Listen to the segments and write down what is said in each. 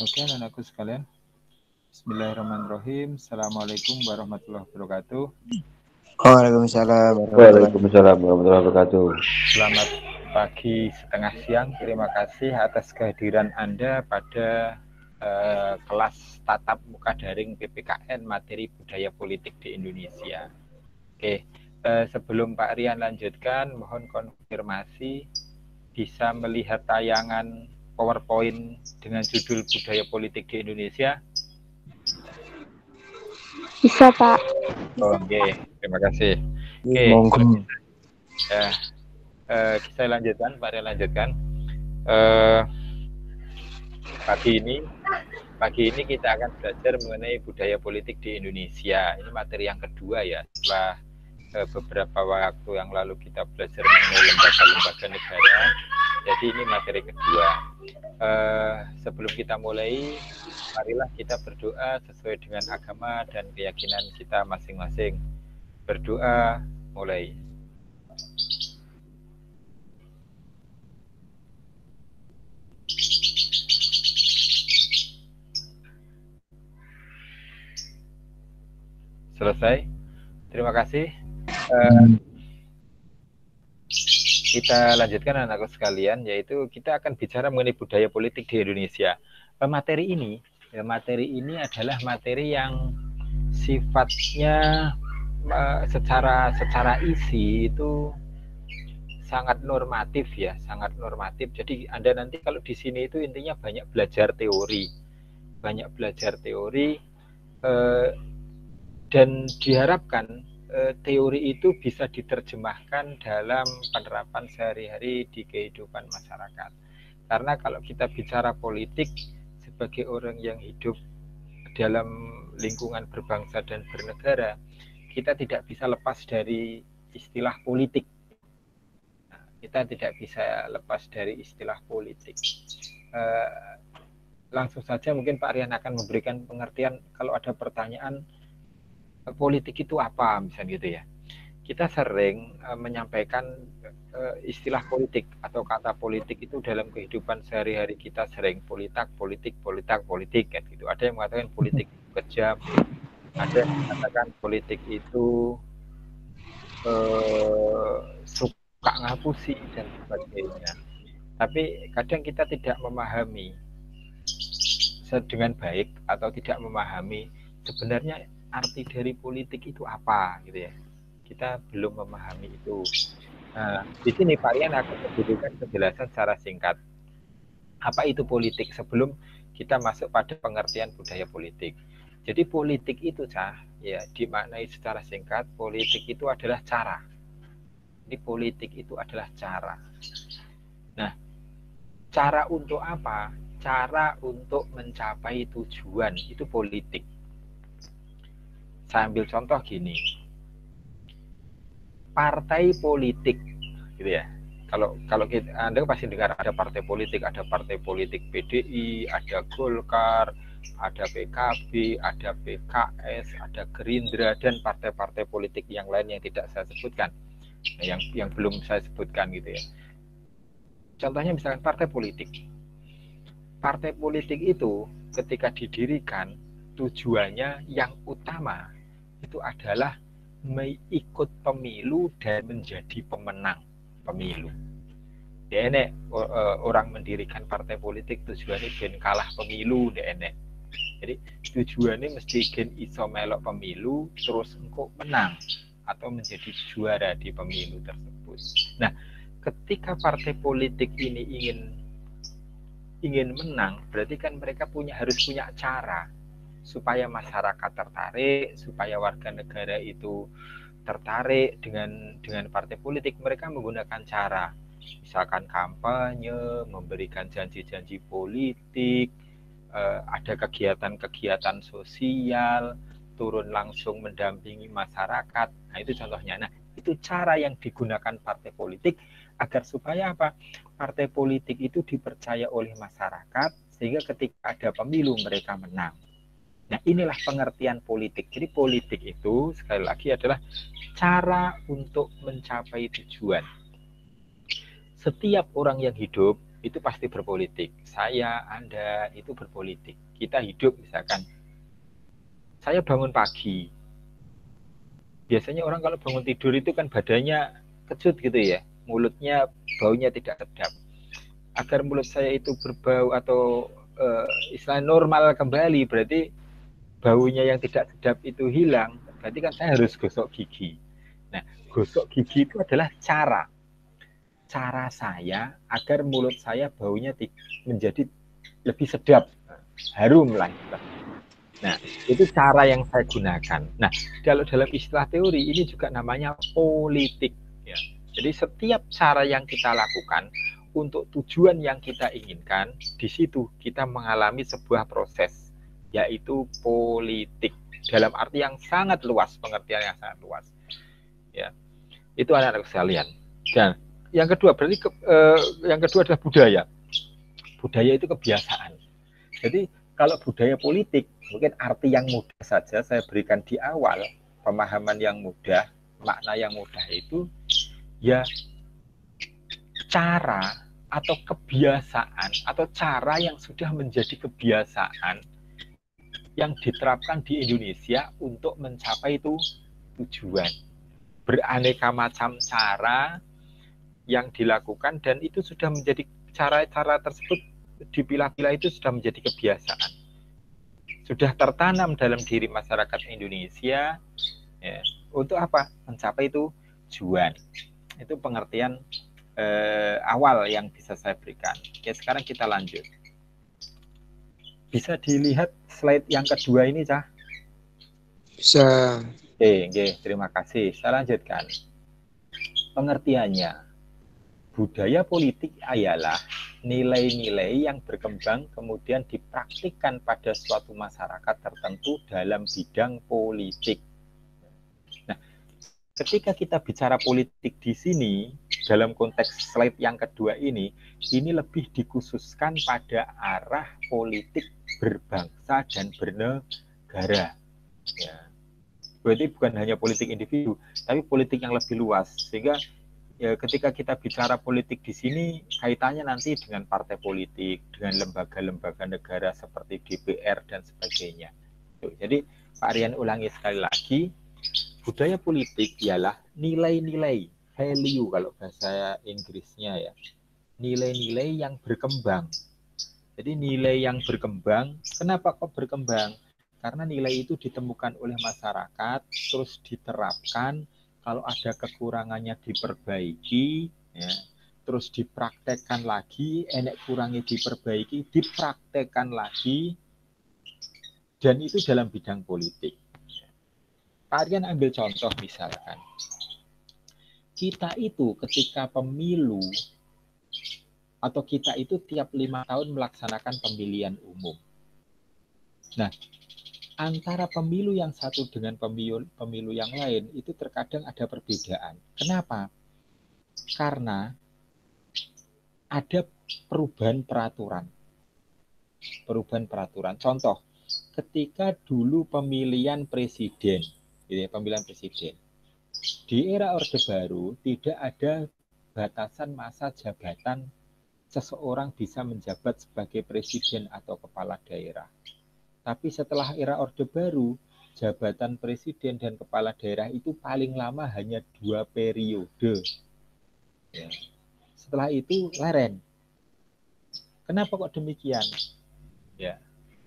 Oke, anak-anakku sekalian. Bismillahirrahmanirrahim. Assalamualaikum warahmatullahi wabarakatuh. Waalaikumsalam warahmatullahi Waalaikumsalam warahmatullahi wabarakatuh. Selamat pagi setengah siang. Terima kasih atas kehadiran Anda pada kelas tatap muka daring PPKN materi budaya politik di Indonesia. Oke, sebelum Pak Rian lanjutkan, mohon konfirmasi bisa melihat tayangan PowerPoint dengan judul budaya politik di Indonesia. Bisa, Pak. Oke, terima kasih. Oke, ya, saya lanjutkan, Pak Rian lanjutkan. Pagi ini kita akan belajar mengenai budaya politik di Indonesia. Ini materi yang kedua ya, setelah beberapa waktu yang lalu kita belajar mengenai lembaga-lembaga negara. Jadi ini materi kedua. Sebelum kita mulai, marilah kita berdoa sesuai dengan agama dan keyakinan kita masing-masing. Berdoa, mulai. Selesai. Terima kasih. Kita lanjutkan anak-anak sekalian, yaitu kita akan bicara mengenai budaya politik di Indonesia. Materi ini adalah materi yang sifatnya secara isi itu sangat normatif ya, sangat normatif. Jadi Anda nanti kalau di sini itu intinya banyak belajar teori, dan diharapkan teori itu bisa diterjemahkan dalam penerapan sehari-hari di kehidupan masyarakat. Karena kalau kita bicara politik sebagai orang yang hidup dalam lingkungan berbangsa dan bernegara, kita tidak bisa lepas dari istilah politik. Kita tidak bisa lepas dari istilah politik. Langsung saja mungkin Pak Rian akan memberikan pengertian kalau ada pertanyaan, politik itu apa, misalnya gitu ya. Kita sering menyampaikan istilah politik atau kata politik itu dalam kehidupan sehari-hari kita sering politik kan gitu. Ada yang mengatakan politik itu kejam, ada yang mengatakan politik itu suka ngapusi dan sebagainya. Tapi kadang kita tidak memahami dengan baik atau tidak memahami sebenarnya arti dari politik itu apa gitu ya. Kita belum memahami itu. Nah, di sini Pak Rian akan memberikan penjelasan secara singkat. Apa itu politik sebelum kita masuk pada pengertian budaya politik. Jadi politik itu ya dimaknai secara singkat, politik itu adalah cara. Ini politik itu adalah cara. Nah, cara untuk apa? Cara untuk mencapai tujuan itu politik. Saya ambil contoh gini, partai politik, gitu ya. Kalau Anda pasti dengar ada partai politik PDI, ada Golkar, ada PKB, ada PKS, ada Gerindra dan partai-partai politik yang lain yang tidak saya sebutkan, yang belum saya sebutkan gitu ya. Contohnya misalkan partai politik. Partai politik itu ketika didirikan tujuannya yang utama itu adalah mengikut pemilu dan menjadi pemenang pemilu. Dene orang mendirikan partai politik tujuannya ben kalah pemilu dene. Jadi tujuannya mesti gen iso melok pemilu terus engko menang atau menjadi juara di pemilu tersebut. Nah, ketika partai politik ini ingin menang, berarti kan mereka harus punya cara supaya masyarakat tertarik, supaya warga negara itu tertarik dengan partai politik. Mereka menggunakan cara, misalkan kampanye, memberikan janji-janji politik, ada kegiatan-kegiatan sosial, turun langsung mendampingi masyarakat. Nah, itu contohnya. Nah, itu cara yang digunakan partai politik agar supaya apa? Partai politik itu dipercaya oleh masyarakat sehingga ketika ada pemilu mereka menang. Nah, inilah pengertian politik. Jadi politik itu sekali lagi adalah cara untuk mencapai tujuan. Setiap orang yang hidup itu pasti berpolitik. Saya, Anda itu berpolitik. Kita hidup misalkan, saya bangun pagi. Biasanya orang kalau bangun tidur itu kan badannya kecut gitu ya, mulutnya baunya tidak sedap. Agar mulut saya itu berbau atau istilah normal kembali, berarti baunya yang tidak sedap itu hilang, berarti kan saya harus gosok gigi. Nah, gosok gigi itu adalah cara saya agar mulut saya baunya menjadi lebih sedap, harum lah. Nah, itu cara yang saya gunakan. Nah, kalau dalam istilah teori ini juga namanya politik. Ya. Jadi setiap cara yang kita lakukan untuk tujuan yang kita inginkan, di situ kita mengalami sebuah proses, yaitu politik. Dalam arti yang sangat luas, pengertian yang sangat luas. Ya, itu anak-anak sekalian. Dan yang kedua berarti yang kedua adalah budaya. Budaya itu kebiasaan. Jadi kalau budaya politik, mungkin arti yang mudah saja saya berikan di awal, pemahaman yang mudah, makna yang mudah itu ya cara atau kebiasaan atau cara yang sudah menjadi kebiasaan yang diterapkan di Indonesia untuk mencapai itu tujuan. Beraneka macam cara yang dilakukan dan itu sudah menjadi cara-cara tersebut dipilah-pilah itu sudah menjadi kebiasaan. Sudah tertanam dalam diri masyarakat Indonesia ya, untuk apa? Mencapai itu tujuan. Itu pengertian awal yang bisa saya berikan. Oke, sekarang kita lanjut. Bisa dilihat slide yang kedua ini, Cah? Bisa. Oke, terima kasih. Saya lanjutkan. Pengertiannya, budaya politik ialah nilai-nilai yang berkembang kemudian dipraktikkan pada suatu masyarakat tertentu dalam bidang politik. Nah, ketika kita bicara politik di sini, dalam konteks slide yang kedua ini lebih dikhususkan pada arah politik berbangsa dan bernegara. Ya. Berarti bukan hanya politik individu, tapi politik yang lebih luas. Sehingga ya, ketika kita bicara politik di sini, kaitannya nanti dengan partai politik, dengan lembaga-lembaga negara seperti DPR dan sebagainya. Jadi Pak Rian ulangi sekali lagi, budaya politik ialah nilai-nilai, value kalau bahasa Inggrisnya ya, nilai-nilai yang berkembang. Jadi nilai yang berkembang, kenapa kok berkembang? Karena nilai itu ditemukan oleh masyarakat, terus diterapkan, kalau ada kekurangannya diperbaiki, ya, terus dipraktekkan lagi, enek kurangnya diperbaiki, dipraktekkan lagi, dan itu dalam bidang politik. Kalian ambil contoh misalkan, kita itu ketika pemilu, atau kita itu tiap 5 tahun melaksanakan pemilihan umum. Nah, antara pemilu yang satu dengan pemilu yang lain itu terkadang ada perbedaan. Kenapa? Karena ada perubahan peraturan. Perubahan peraturan. Contoh, ketika dulu pemilihan presiden, pemilihan presiden, di era Orde Baru tidak ada batasan masa jabatan seseorang bisa menjabat sebagai presiden atau kepala daerah. Tapi setelah era Orde Baru, jabatan presiden dan kepala daerah itu paling lama hanya 2 periode. Ya. Setelah itu leren. Kenapa kok demikian? Ya,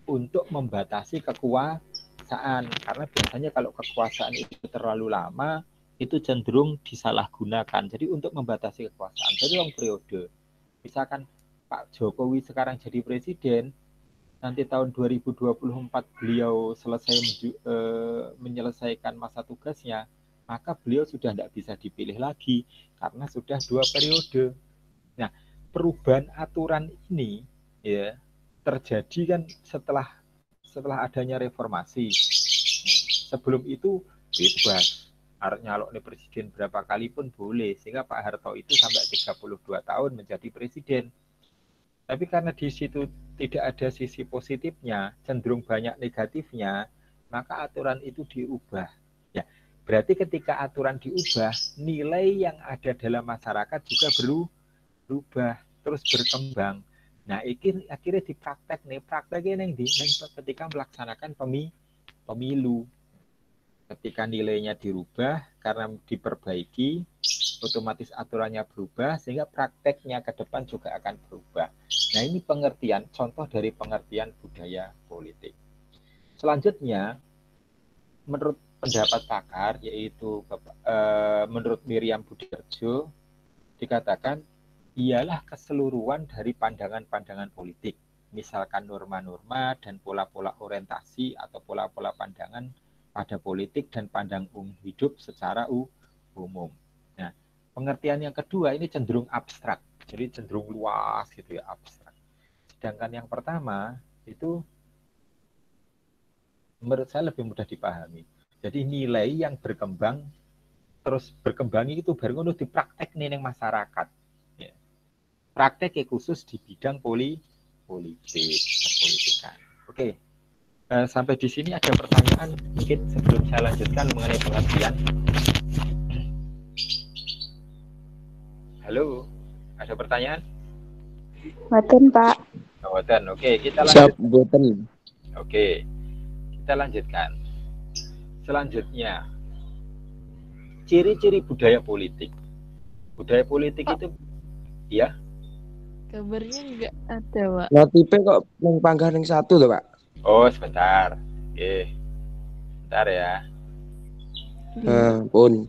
untuk membatasi kekuasaan. Karena biasanya kalau kekuasaan itu terlalu lama, itu cenderung disalahgunakan. Jadi untuk membatasi kekuasaan, jadi long periode. Misalkan Pak Jokowi sekarang jadi presiden, nanti tahun 2024 beliau selesai menyelesaikan masa tugasnya, maka beliau sudah tidak bisa dipilih lagi karena sudah 2 periode. Nah, perubahan aturan ini ya terjadi kan setelah adanya reformasi. Sebelum itu bebas, nyalok presiden berapa kali pun boleh, sehingga Pak Harto itu sampai 32 tahun menjadi presiden. Tapi karena di situ tidak ada sisi positifnya, cenderung banyak negatifnya, maka aturan itu diubah. Ya, berarti ketika aturan diubah, nilai yang ada dalam masyarakat juga berubah. terus berkembang. Nah, ini akhirnya prakteknya ketika melaksanakan pemilu. Ketika nilainya dirubah karena diperbaiki, otomatis aturannya berubah sehingga prakteknya ke depan juga akan berubah. Nah, ini contoh dari pengertian budaya politik. Selanjutnya, menurut pendapat pakar, yaitu menurut Miriam Budiarjo, dikatakan ialah keseluruhan dari pandangan-pandangan politik, misalkan norma-norma dan pola-pola orientasi atau pola-pola pandangan pada politik dan pandang hidup secara umum. Nah, pengertian yang kedua ini cenderung abstrak, jadi cenderung luas gitu ya, abstrak. Sedangkan yang pertama itu menurut saya lebih mudah dipahami. Jadi nilai yang berkembang terus berkembang itu baru ngono dipraktek nih yang masyarakat. Ya. Praktek khusus di bidang perpolitikan. Oke. Sampai di sini ada pertanyaan mungkin sebelum saya lanjutkan mengenai pengertian. Halo, ada pertanyaan? Boten, Pak. Boten. Oke, kita lanjut. Boten. Oke. Kita lanjutkan. Selanjutnya, ciri-ciri budaya politik. Budaya politik Pak, itu ya. Kabarnya enggak ada, Pak. Notipe kok yang panggah yang satu loh, Pak. Oh, sebentar. Oke. Sebentar ya. Pun.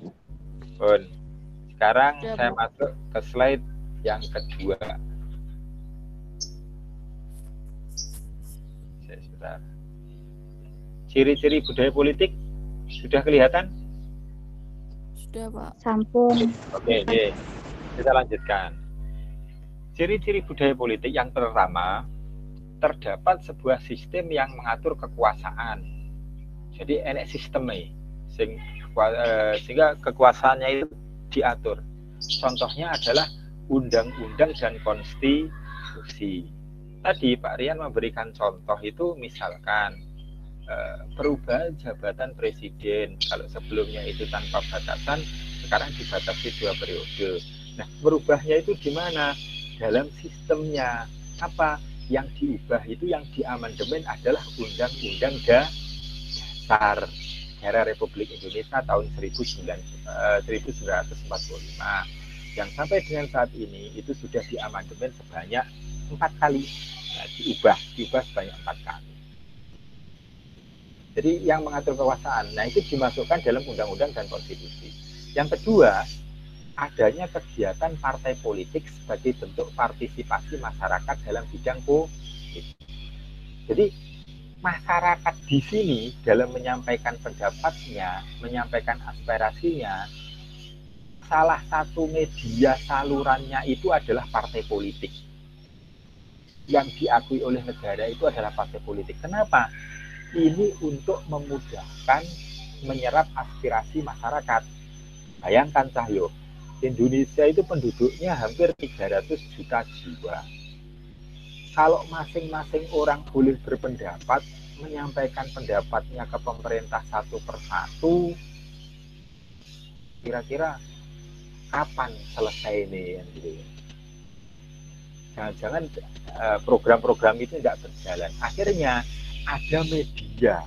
Sekarang ya, saya masuk ke slide yang kedua. Sebentar. Ciri-ciri budaya politik sudah kelihatan? Sudah, Pak. Sampun. Oke. Kita lanjutkan. Ciri-ciri budaya politik yang pertama, terdapat sebuah sistem yang mengatur kekuasaan. Jadi enek sistemnya, sehingga kekuasaannya itu diatur. Contohnya adalah undang-undang dan konstitusi. Tadi Pak Rian memberikan contoh itu misalkan perubahan jabatan presiden. Kalau sebelumnya itu tanpa batasan, sekarang dibatasi 2 periode. Nah, merubahnya itu di mana? Dalam sistemnya. Apa yang diubah itu, yang diamandemen adalah Undang-Undang Dasar Negara Republik Indonesia tahun 1945. Yang sampai dengan saat ini itu sudah diamandemen sebanyak 4 kali. Nah, diubah sebanyak 4 kali. Jadi yang mengatur kekuasaan, nah itu dimasukkan dalam undang-undang dan konstitusi. Yang kedua, adanya kegiatan partai politik sebagai bentuk partisipasi masyarakat dalam bidang politik. Jadi masyarakat di sini dalam menyampaikan pendapatnya, menyampaikan aspirasinya, salah satu media salurannya itu adalah partai politik. Yang diakui oleh negara itu adalah partai politik. Kenapa? Ini untuk memudahkan menyerap aspirasi masyarakat. Bayangkan Cahyo, Indonesia itu penduduknya hampir 300 juta jiwa. Kalau masing-masing orang boleh berpendapat, menyampaikan pendapatnya ke pemerintah satu persatu, kira-kira kapan selesai ini? Jangan-jangan program-program itu tidak berjalan. Akhirnya ada media,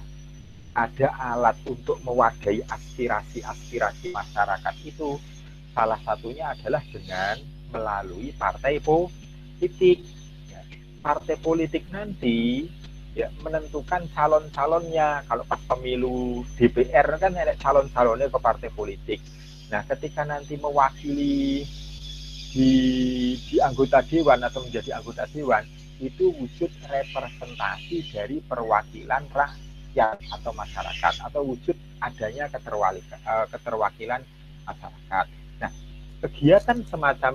ada alat untuk mewadahi aspirasi masyarakat itu. Salah satunya adalah dengan melalui partai politik. Ya, partai politik nanti ya menentukan calon-calonnya. Kalau pas pemilu DPR kan ada calon-calonnya ke partai politik. Nah, ketika nanti mewakili di anggota dewan atau menjadi anggota dewan, itu wujud representasi dari perwakilan rakyat atau masyarakat, atau wujud adanya keterwakilan masyarakat. Nah, kegiatan semacam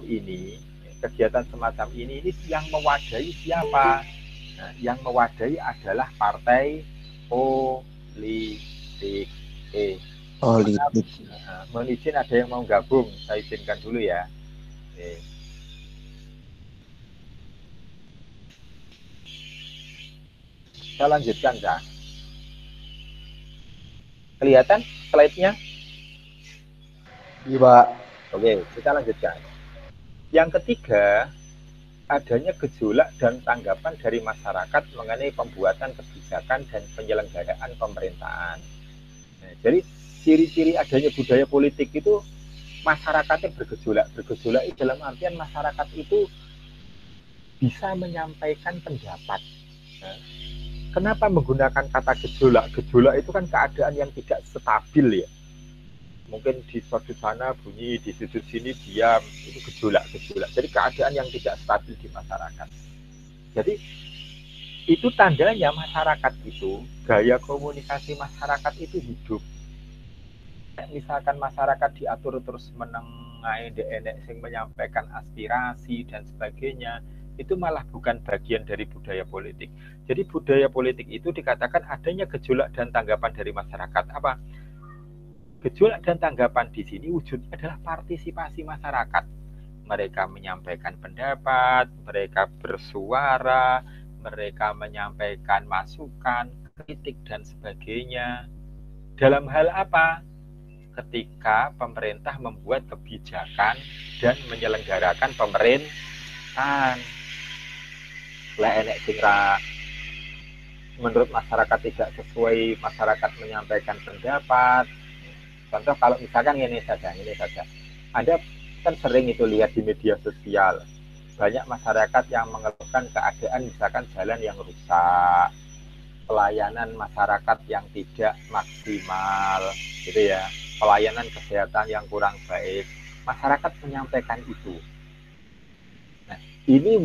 ini yang mewadahi siapa? Nah, yang mewadahi adalah partai politik. Mohon izin, ada yang mau gabung, saya izinkan dulu ya. Saya lanjutkan, Kak. Kelihatan slide-nya? Iya, Pak. Oke, kita lanjutkan. Yang ketiga, adanya gejolak dan tanggapan dari masyarakat mengenai pembuatan kebijakan dan penyelenggaraan pemerintahan. Nah, jadi ciri-ciri adanya budaya politik itu masyarakatnya bergejolak. Bergejolak itu dalam artian masyarakat itu bisa menyampaikan pendapat. Nah, kenapa menggunakan kata gejolak? Gejolak itu kan keadaan yang tidak stabil ya. Mungkin di sudut sana bunyi, di sudut sini diam, itu gejolak-gejolak. Jadi keadaan yang tidak stabil di masyarakat. Jadi itu tandanya masyarakat itu, gaya komunikasi masyarakat itu hidup. Misalkan masyarakat diatur terus menengai, enek sing menyampaikan aspirasi dan sebagainya, itu malah bukan bagian dari budaya politik. Jadi budaya politik itu dikatakan adanya gejolak dan tanggapan dari masyarakat. Apa? Gejolak dan tanggapan di sini wujudnya adalah partisipasi masyarakat. Mereka menyampaikan pendapat, mereka bersuara, mereka menyampaikan masukan, kritik, dan sebagainya. Dalam hal apa? Ketika pemerintah membuat kebijakan dan menyelenggarakan pemerintahan. Enek sing menurut masyarakat tidak sesuai, masyarakat menyampaikan pendapat. Contoh kalau misalkan ini saja. Ada kan sering itu lihat di media sosial. Banyak masyarakat yang mengeluhkan keadaan misalkan jalan yang rusak, pelayanan masyarakat yang tidak maksimal, gitu ya, pelayanan kesehatan yang kurang baik. Masyarakat menyampaikan itu. Nah, ini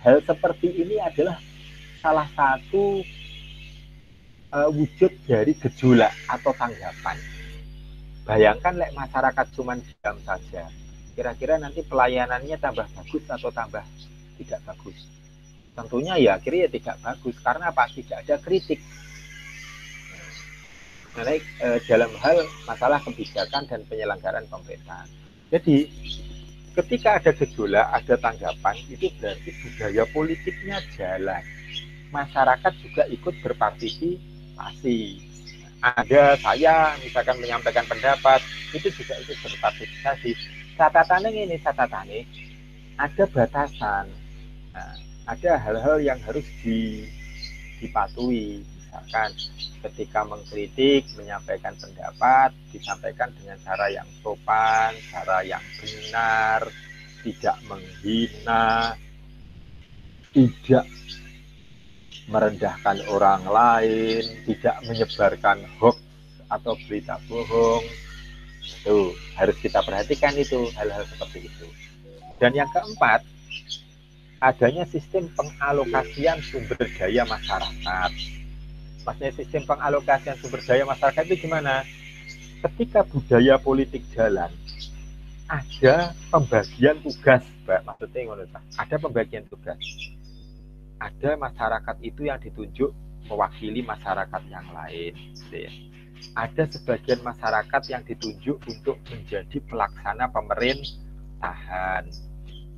hal seperti ini adalah salah satu wujud dari gejolak atau tanggapan. Bayangkan masyarakat cuma diam saja, kira-kira nanti pelayanannya tambah bagus atau tambah tidak bagus? Tentunya ya akhirnya tidak bagus, karena apa? Tidak ada kritik. Nah, dalam hal masalah kebijakan dan penyelenggaraan pemerintahan. Jadi ketika ada gejolak, ada tanggapan, itu berarti budaya politiknya jalan. Masyarakat juga ikut berpartisipasi. Ada saya misalkan menyampaikan pendapat, itu juga ikut berpartisipasi. Catatannya ada batasan. Nah, ada hal-hal yang harus dipatuhi. Misalkan ketika mengkritik, menyampaikan pendapat, disampaikan dengan cara yang sopan, cara yang benar, tidak menghina, tidak merendahkan orang lain, tidak menyebarkan hoax atau berita bohong. Itu harus kita perhatikan, itu hal-hal seperti itu. Dan yang keempat, adanya sistem pengalokasian sumber daya masyarakat. Maksudnya sistem pengalokasian sumber daya masyarakat itu gimana? Ketika budaya politik jalan, ada pembagian tugas, Mbak. Maksudnya ada pembagian tugas. Ada masyarakat itu yang ditunjuk mewakili masyarakat yang lain, gitu ya. Ada sebagian masyarakat yang ditunjuk untuk menjadi pelaksana pemerintahan.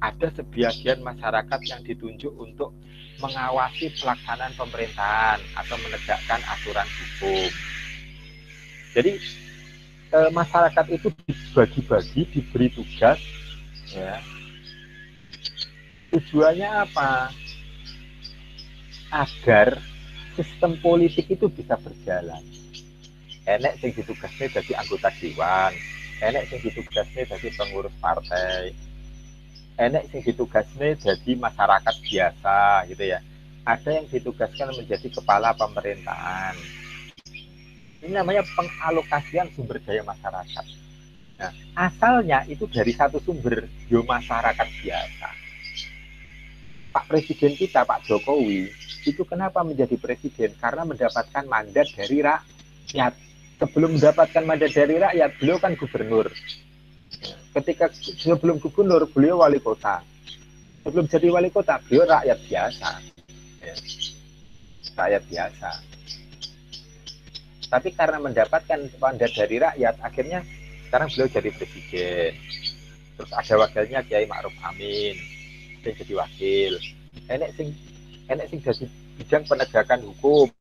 Ada sebagian masyarakat yang ditunjuk untuk mengawasi pelaksanaan pemerintahan atau menegakkan aturan hukum. Jadi masyarakat itu dibagi-bagi, diberi tugas, ya. Tujuannya apa? Agar sistem politik itu bisa berjalan. Enek sing ditugasnya jadi anggota dewan, enek sing ditugasnya jadi pengurus partai, enek sing ditugasnya jadi masyarakat biasa, gitu ya. Ada yang ditugaskan menjadi kepala pemerintahan. Ini namanya pengalokasian sumber daya masyarakat. Nah, asalnya itu dari satu sumber, yo masyarakat biasa. Pak Presiden kita, Pak Jokowi, itu kenapa menjadi presiden? Karena mendapatkan mandat dari rakyat. Sebelum mendapatkan mandat dari rakyat, beliau kan gubernur. Ketika sebelum gubernur, beliau wali kota. Sebelum jadi wali kota, beliau rakyat biasa. Ya. Rakyat biasa. Tapi karena mendapatkan mandat dari rakyat, akhirnya sekarang beliau jadi presiden. Terus ada wakilnya Kiai Ma'ruf Amin, yang jadi wakil. Enek sing jadi bidang penegakan hukum,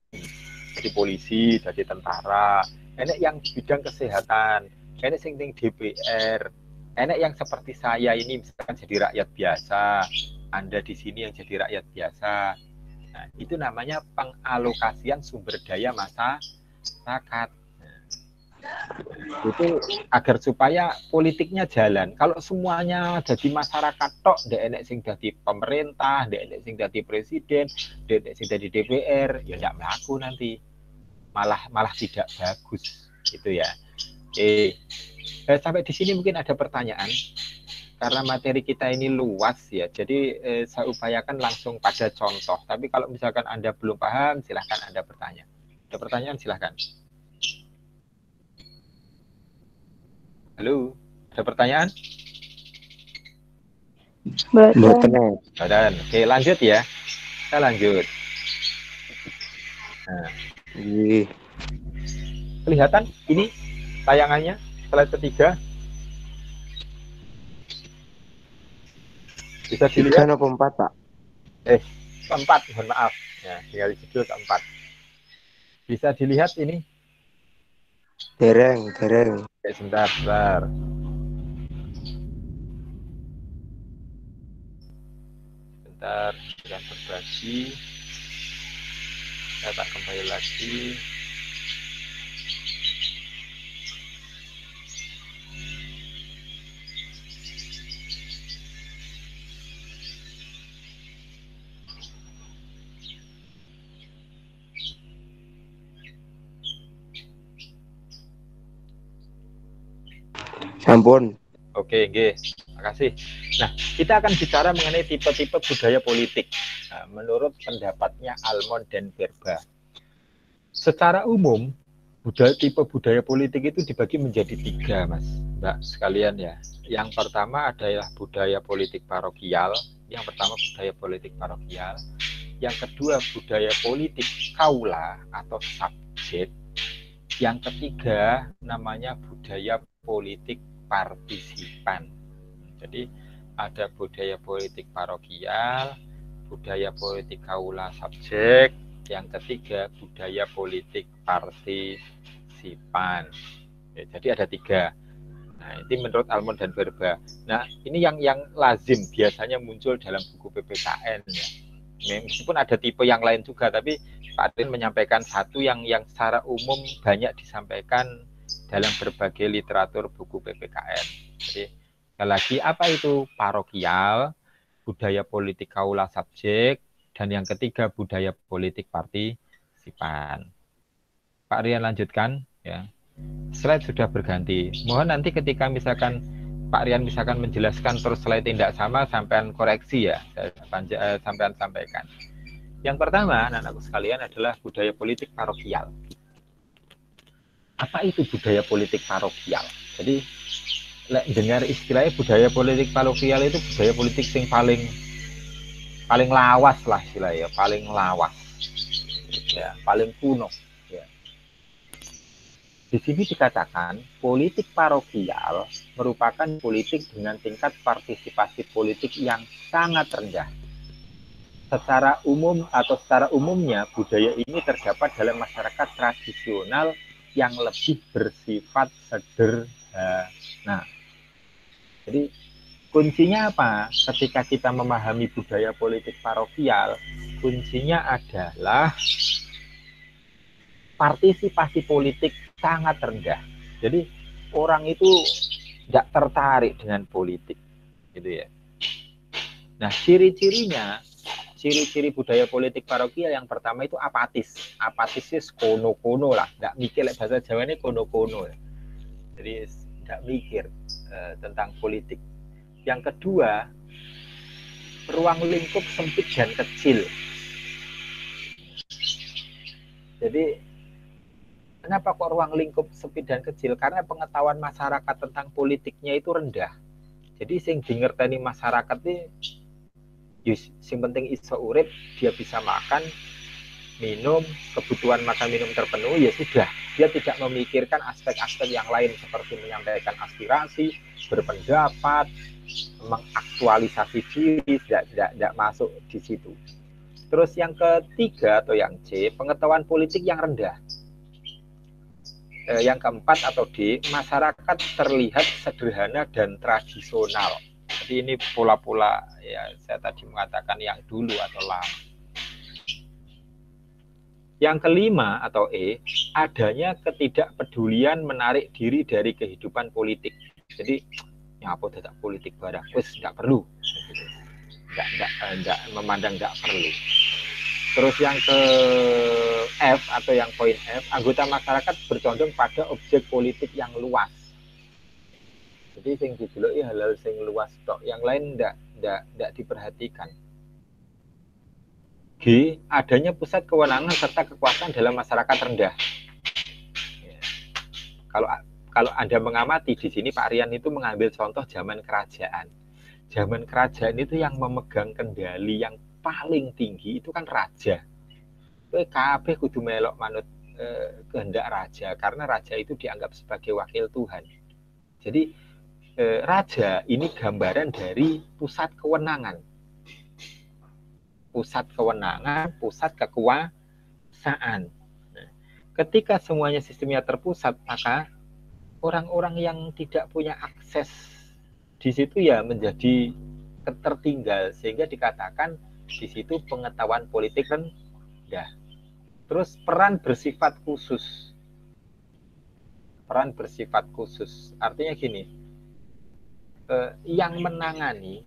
jadi polisi, jadi tentara. Enek yang bidang kesehatan, enek sing DPR, Enek yang seperti saya ini misalkan jadi rakyat biasa, Anda di sini yang jadi rakyat biasa. Nah, itu namanya pengalokasian sumber daya masyarakat. Itu agar supaya politiknya jalan. Kalau semuanya jadi masyarakat tok, ndek enek sing dadi pemerintah, ndek enek sing dadi presiden, ndek enek sing dadi DPR, ya ndak mlaku nanti. Malah tidak bagus gitu ya. Sampai di sini mungkin ada pertanyaan. Karena materi kita ini luas ya, jadi saya upayakan langsung pada contoh. Tapi kalau misalkan Anda belum paham, silahkan Anda bertanya. Ada pertanyaan, silahkan. Halo, ada pertanyaan? Betul. Oke, lanjut ya. Kita lanjut. Nah, kelihatan ini tayangannya, slide ketiga. Bisa dilihat? 3 atau 4, Pak? 4, mohon maaf. Ya, tinggal di judul keempat. Bisa dilihat ini? Dereng. Oke, sebentar. Dengan berbagi. Saya tak kembali lagi. Ampun. Oke, nggih. Makasih. Nah, kita akan bicara mengenai tipe-tipe budaya politik. Nah, menurut pendapatnya Almond dan Verba. Secara umum, tipe budaya politik itu dibagi menjadi 3, Mas, Mbak sekalian ya. Yang pertama adalah budaya politik parokial. Yang pertama budaya politik parokial. Yang kedua budaya politik kaula atau subjek. Yang ketiga namanya budaya politik partisipan. Jadi ada budaya politik parokial, budaya politik kaula subjek, yang ketiga budaya politik partisipan. Ya, jadi ada 3. Nah, ini menurut Almond dan Verba. Nah, ini yang lazim biasanya muncul dalam buku PPKN ya. Meskipun ada tipe yang lain juga, tapi Pak Adin menyampaikan satu yang secara umum banyak disampaikan dalam berbagai literatur buku PPKN. Jadi sekali lagi, apa itu parokial, budaya politik kaula subjek, dan yang ketiga budaya politik partisipan. Pak Rian lanjutkan ya. Slide sudah berganti. Mohon nanti ketika misalkan Pak Rian misalkan menjelaskan terus slide tidak sama, sampean koreksi ya, sampean sampaikan. Yang pertama, anak-anakku sekalian, adalah budaya politik parokial. Apa itu budaya politik parokial? Jadi, dengar istilahnya budaya politik parokial itu budaya politik yang paling lawas lah istilahnya, paling lawas, ya, paling kuno. Ya. Di sini dikatakan politik parokial merupakan politik dengan tingkat partisipasi politik yang sangat rendah. Secara umum atau secara umumnya budaya ini terdapat dalam masyarakat tradisional yang lebih bersifat sederhana. Jadi kuncinya apa? Ketika kita memahami budaya politik parokial, kuncinya adalah partisipasi politik sangat rendah. Jadi orang itu tidak tertarik dengan politik, gitu ya. Nah, ciri-cirinya, ciri-ciri budaya politik parokial yang pertama itu apatis. Apatisnya kono-kono lah, tidak mikir, bahasa Jawa ini kono-kono. Jadi tidak mikir tentang politik. Yang kedua, ruang lingkup sempit dan kecil. Jadi kenapa kok ruang lingkup sempit dan kecil? Karena pengetahuan masyarakat tentang politiknya itu rendah. Jadi sing dingerteni masyarakat ini, sing penting iso urip, dia bisa makan, minum, kebutuhan makan minum terpenuhi, ya sudah. Dia tidak memikirkan aspek-aspek yang lain seperti menyampaikan aspirasi, berpendapat, mengaktualisasi diri, tidak masuk di situ. Terus yang ketiga atau yang C, pengetahuan politik yang rendah. Yang keempat atau D, masyarakat terlihat sederhana dan tradisional. Jadi ini pola-pola ya saya tadi mengatakan yang dulu atau lama. Yang kelima atau E, adanya ketidakpedulian menarik diri dari kehidupan politik. Jadi apa tidak politik barang, wes nggak perlu, nggak memandang nggak perlu. Terus yang ke F atau yang poin F, anggota masyarakat bercondong pada objek politik yang luas. Jadi sing dideloki hal-hal sing luas tok, yang lain ndak diperhatikan. G, adanya pusat kewenangan serta kekuasaan dalam masyarakat rendah. Ya. Kalau Anda mengamati di sini Pak Rian itu mengambil contoh zaman kerajaan. Zaman kerajaan itu yang memegang kendali yang paling tinggi itu kan raja. Kabeh kudu melok manut kehendak raja karena raja itu dianggap sebagai wakil Tuhan. Jadi raja ini gambaran dari pusat kewenangan. Pusat kewenangan, pusat kekuasaan. Nah, ketika semuanya sistemnya terpusat, maka orang-orang yang tidak punya akses di situ ya menjadi tertinggal, sehingga dikatakan di situ pengetahuan politik rendah. Terus peran bersifat khusus. Peran bersifat khusus artinya gini, yang menangani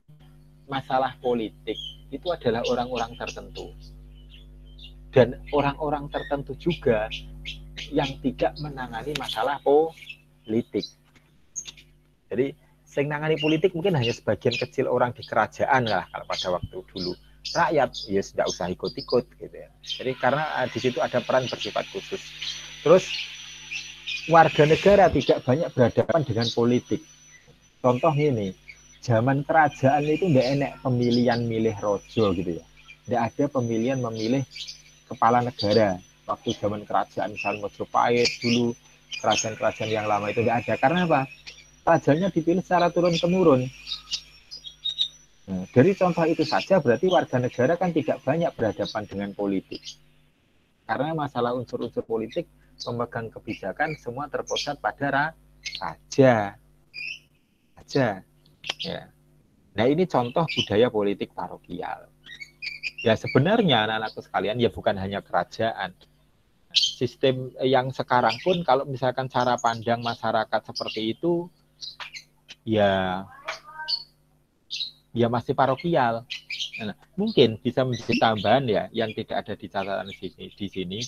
masalah politik itu adalah orang-orang tertentu, dan orang-orang tertentu juga yang tidak menangani masalah politik. Jadi yang menangani politik mungkin hanya sebagian kecil orang di kerajaan lah kalau pada waktu dulu. Rakyat ya tidak usah ikut-ikut gitu ya. Jadi karena di situ ada peran bersifat khusus. Terus warga negara tidak banyak berhadapan dengan politik. Contoh ini, zaman kerajaan itu tidak enak pemilihan milih rojo gitu ya. Tidak ada pemilihan memilih kepala negara. Waktu zaman kerajaan misalnya Majapahit dulu, kerajaan-kerajaan yang lama itu tidak ada. Karena apa? Rajanya dipilih secara turun-temurun. Nah, dari contoh itu saja berarti warga negara kan tidak banyak berhadapan dengan politik. Karena masalah unsur-unsur politik pemegang kebijakan semua terpusat pada raja. Ya. Nah ini contoh budaya politik parokial. Ya sebenarnya anak-anakku sekalian ya bukan hanya kerajaan. Sistem yang sekarang pun kalau misalkan cara pandang masyarakat seperti itu ya masih parokial. Nah, mungkin bisa menjadi tambahan ya yang tidak ada di catatan di sini.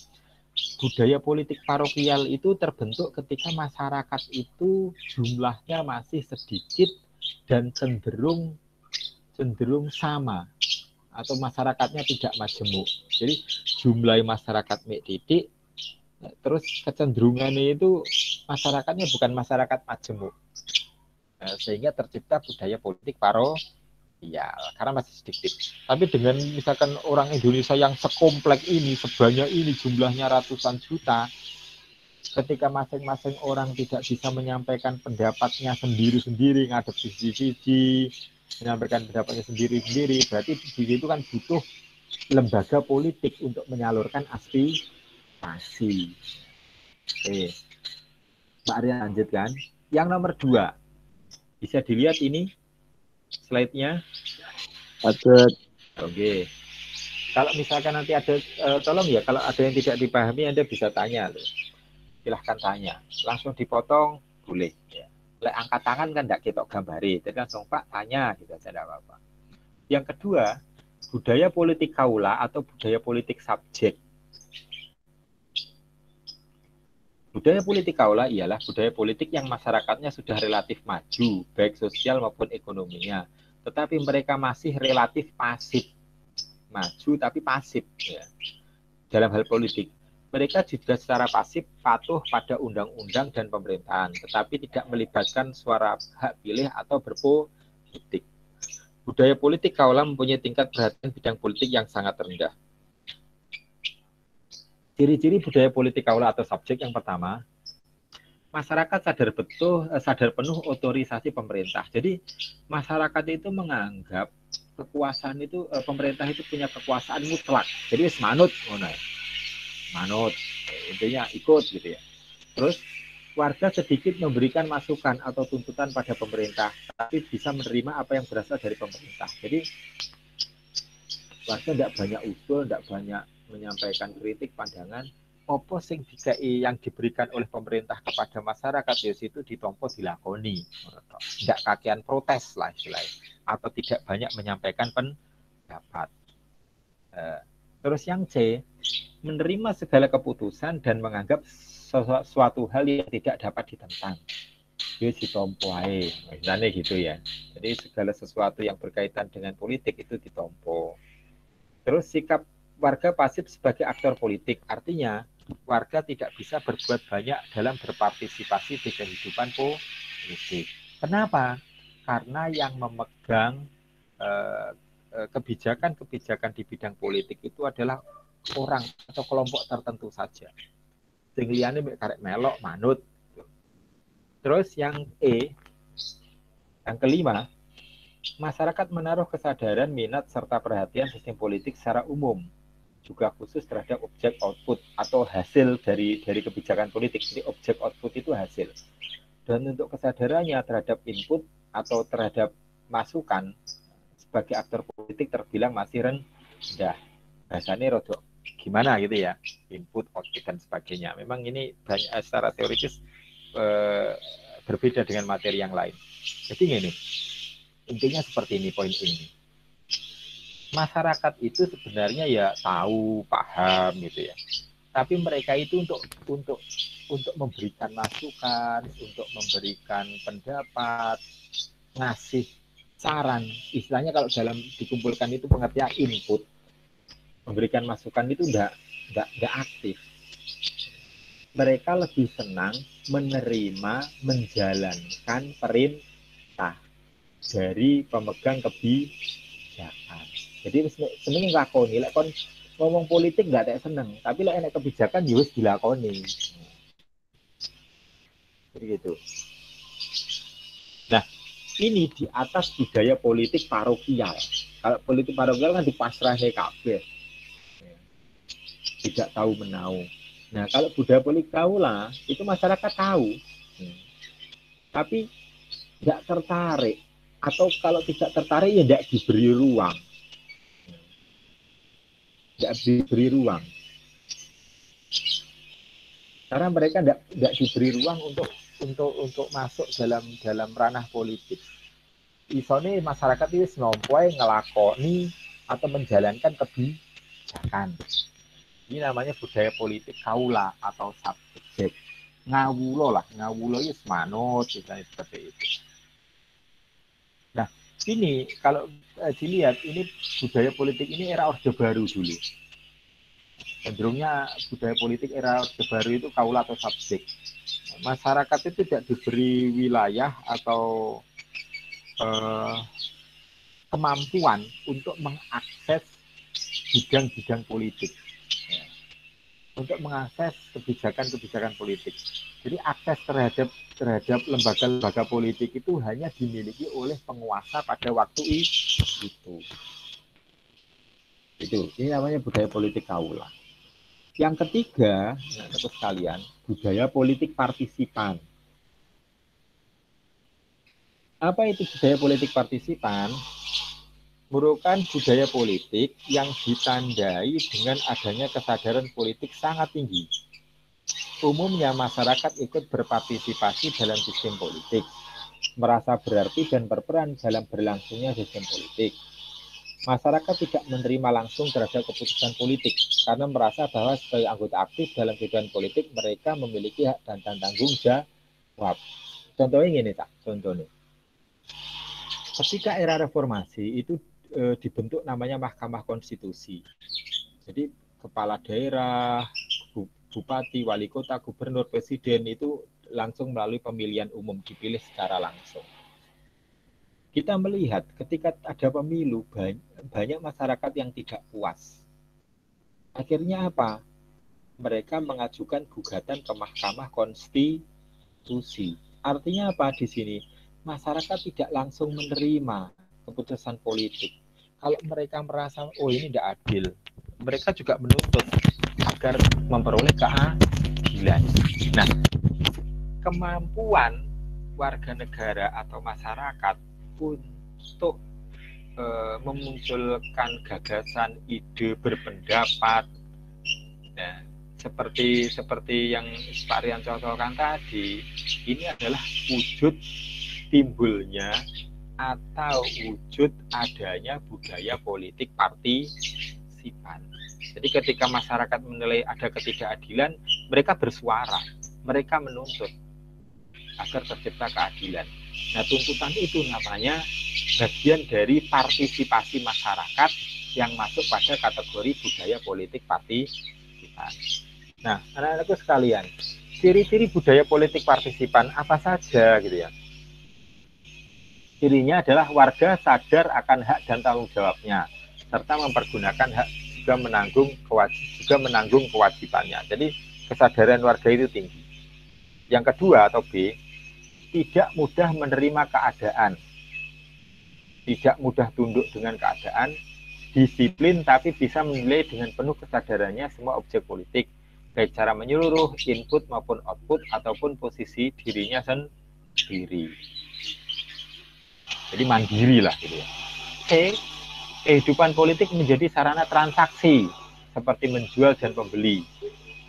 Budaya politik parokial itu terbentuk ketika masyarakat itu jumlahnya masih sedikit dan cenderung sama atau masyarakatnya tidak majemuk. Jadi jumlah masyarakat titik, terus kecenderungannya itu masyarakatnya bukan masyarakat majemuk. Sehingga tercipta budaya politik parokial karena masih sedikit. Tapi dengan misalkan orang Indonesia yang sekompleks ini, sebanyak ini jumlahnya ratusan juta, ketika masing-masing orang tidak bisa menyampaikan pendapatnya sendiri-sendiri, ngadep sisi-sisi, menyampaikan pendapatnya sendiri-sendiri, berarti di situ kan butuh lembaga politik untuk menyalurkan aspirasi. Oke, Mbak Arya lanjutkan. Yang nomor 2, bisa dilihat ini slide-nya. Oke. Kalau misalkan nanti ada, tolong ya, kalau ada yang tidak dipahami, Anda bisa tanya. Silahkan tanya. Langsung dipotong, boleh. Ya. Angkat tangan kan tidak kita gambari. Jadi langsung Pak, tanya. Gitu aja, tidak apa-apa. Yang kedua, budaya politik kaula atau budaya politik subjek. Budaya politik kaula ialah budaya politik yang masyarakatnya sudah relatif maju, baik sosial maupun ekonominya. Tetapi mereka masih relatif pasif. Maju tapi pasif. Ya. Dalam hal politik. Mereka juga secara pasif patuh pada undang-undang dan pemerintahan, tetapi tidak melibatkan suara hak pilih atau berpolitik. Budaya politik kaula mempunyai tingkat perhatian bidang politik yang sangat rendah. Ciri-ciri budaya politik kaula atau subjek yang pertama, masyarakat sadar penuh otorisasi pemerintah. Jadi masyarakat itu menganggap kekuasaan itu pemerintah itu punya kekuasaan mutlak. Jadi manut, intinya ikut gitu ya. Terus warga sedikit memberikan masukan atau tuntutan pada pemerintah, tapi bisa menerima apa yang berasal dari pemerintah. Jadi warga tidak banyak usul, tidak banyak menyampaikan kritik, pandangan. Apa sing yang diberikan oleh pemerintah kepada masyarakat ya itu ditompo dilakoni. Tidak kakean protes lah istilahnya, atau tidak banyak menyampaikan pendapat. Terus yang C, menerima segala keputusan dan menganggap suatu hal yang tidak dapat ditentang. Itu ditompo ae. Misalnya gitu ya. Jadi segala sesuatu yang berkaitan dengan politik itu ditompo. Terus sikap warga pasif sebagai aktor politik, artinya warga tidak bisa berbuat banyak dalam berpartisipasi di kehidupan politik. Kenapa? Karena yang memegang kebijakan-kebijakan di bidang politik itu adalah orang atau kelompok tertentu saja. Sing liyane mek karek melok manut. Terus yang E, yang kelima, masyarakat menaruh kesadaran, minat, serta perhatian sistem politik secara umum, juga khusus terhadap objek output atau hasil dari kebijakan politik. Jadi objek output itu hasil. Dan untuk kesadarannya terhadap input atau terhadap masukan sebagai aktor politik terbilang masih rendah. Bahasanya rodok gimana gitu ya, input, output dan sebagainya. Memang ini banyak secara teoritis berbeda dengan materi yang lain. Jadi ini intinya seperti ini, poin ini. Masyarakat itu sebenarnya ya tahu, paham gitu ya. Tapi mereka itu untuk memberikan masukan, untuk memberikan pendapat, ngasih saran. Istilahnya kalau dalam dikumpulkan itu pengertian input, memberikan masukan itu enggak aktif. Mereka lebih senang menerima, menjalankan perintah dari pemegang kebijakan. Jadi seneng nglakoni, lek kon ngomong politik nggak ada seneng, tapi lek enek kebijakan ya wis dilakoni. Jadi gitu. Nah, ini di atas budaya politik parokial. Kalau politik parokial kan dipasrahne kabeh. Tidak tahu menau. Nah, kalau budaya politik kaula itu masyarakat tahu. Tapi tidak tertarik, atau kalau tidak tertarik ya tidak diberi ruang. Tidak diberi ruang. Karena mereka tidak diberi ruang untuk masuk dalam ranah politik. Isone masyarakat itu nompoe ngelakoni atau menjalankan kebijakan. Ini namanya budaya politik kaula atau subjek. Ngawulo itu manut, misalnya seperti itu. Nah, ini kalau dilihat, ini budaya politik ini era Orde Baru dulu. Cenderungnya budaya politik era Orde Baru itu kaula atau subjek. Masyarakat itu tidak diberi wilayah atau kemampuan untuk mengakses bidang-bidang politik, untuk mengakses kebijakan-kebijakan politik. Jadi akses terhadap lembaga-lembaga politik itu hanya dimiliki oleh penguasa pada waktu itu. Ini namanya budaya politik kaula. Yang ketiga, teman-teman sekalian, budaya politik partisipan. Apa itu budaya politik partisipan? Merupakan budaya politik yang ditandai dengan adanya kesadaran politik sangat tinggi. Umumnya masyarakat ikut berpartisipasi dalam sistem politik, merasa berarti dan berperan dalam berlangsungnya sistem politik. Masyarakat tidak menerima langsung terhadap keputusan politik karena merasa bahwa sebagai anggota aktif dalam kehidupan politik mereka memiliki hak dan tanggung jawab. Contohnya ini, contohnya. Ketika era reformasi itu dibentuk namanya Mahkamah Konstitusi. Jadi kepala daerah, bupati, wali kota, gubernur, presiden itu langsung melalui pemilihan umum, dipilih secara langsung. Kita melihat ketika ada pemilu banyak masyarakat yang tidak puas. Akhirnya apa? Mereka mengajukan gugatan ke Mahkamah Konstitusi. Artinya apa di sini? Masyarakat tidak langsung menerima keputusan politik. Kalau mereka merasa, oh ini tidak adil, mereka juga menuntut agar memperoleh keadilan. Nah, kemampuan warga negara atau masyarakat untuk memunculkan gagasan, ide, berpendapat, ya, seperti yang Pak Rian contohkan tadi, ini adalah wujud timbulnya atau wujud adanya budaya politik partisipan. Jadi ketika masyarakat menilai ada ketidakadilan, mereka bersuara, mereka menuntut agar tercipta keadilan. Nah, tuntutan itu namanya bagian dari partisipasi masyarakat yang masuk pada kategori budaya politik partisipan. Nah, anak-anakku sekalian, ciri-ciri budaya politik partisipan apa saja gitu ya? Cirinya adalah warga sadar akan hak dan tanggung jawabnya, serta mempergunakan hak juga menanggung kewajibannya. Jadi kesadaran warga itu tinggi. Yang kedua atau B, tidak mudah menerima keadaan, tidak mudah tunduk dengan keadaan, disiplin tapi bisa menilai dengan penuh kesadarannya semua objek politik, baik cara menyeluruh, input maupun output, ataupun posisi dirinya sendiri. Jadi mandiri lah gitu ya. C, kehidupan politik menjadi sarana transaksi seperti menjual dan membeli.